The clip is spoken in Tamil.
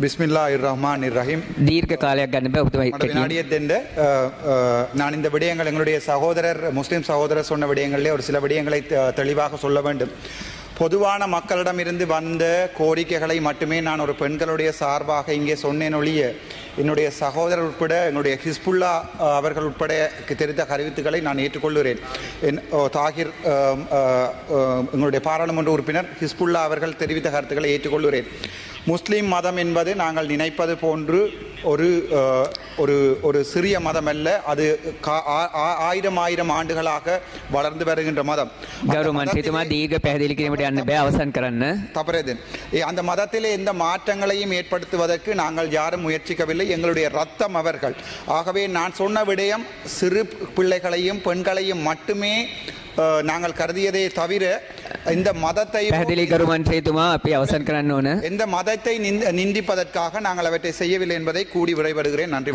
பிஸ்மில்லாஹிர் ரஹ்மானிர் ரஹீம். දීර්ඝ කාලයක් ගන්න බෑ ඔබතුමා வினாடியத்தெண்டு நான் இந்த விடயங்கள் எங்களுடைய சகோதரர் முஸ்லீம் சகோதரர் சொன்ன விடயங்களிலே ஒரு சில விடயங்களை தெளிவாக சொல்ல வேண்டும். பொதுவான மக்களிடமிருந்து வந்த கோரிக்கைகளை மட்டுமே நான் ஒரு பெண்களுடைய சார்பாக இங்கே சொன்னேன் ஒழிய என்னுடைய சகோதரர் உட்பட என்னுடைய ஹிஸ்புல்லா அவர்கள் உட்பட தெரிந்த கருத்துக்களை நான் ஏற்றுக்கொள்கிறேன். தாகிர் எங்களுடைய பாராளுமன்ற உறுப்பினர் ஹிஸ்புல்லா அவர்கள் தெரிவித்த கருத்துக்களை ஏற்றுக்கொள்கிறேன். முஸ்லீம் மதம் என்பது நாங்கள் நினைப்பது போன்று ஒரு ஒரு ஒரு சிறிய மதம் அல்ல. அது ஆயிரம் ஆயிரம் ஆண்டுகளாக வளர்ந்து வருகின்ற மதம். தவறேதன் அந்த மதத்திலே எந்த மாற்றங்களையும் ஏற்படுத்துவதற்கு நாங்கள் யாரும் முயற்சிக்கவில்லை. எங்களுடைய ரத்தம் அவர்கள். ஆகவே நான் சொன்ன விடயம் சிறு பிள்ளைகளையும் பெண்களையும் மட்டுமே நாங்கள் கருதியதே தவிர இந்த மதத்தை எந்த மதத்தை நிந்திப்பதற்காக நாங்கள் அவற்றை செய்யவில்லை என்பதை கூடி விடைபெறுகிறேன். நன்றி.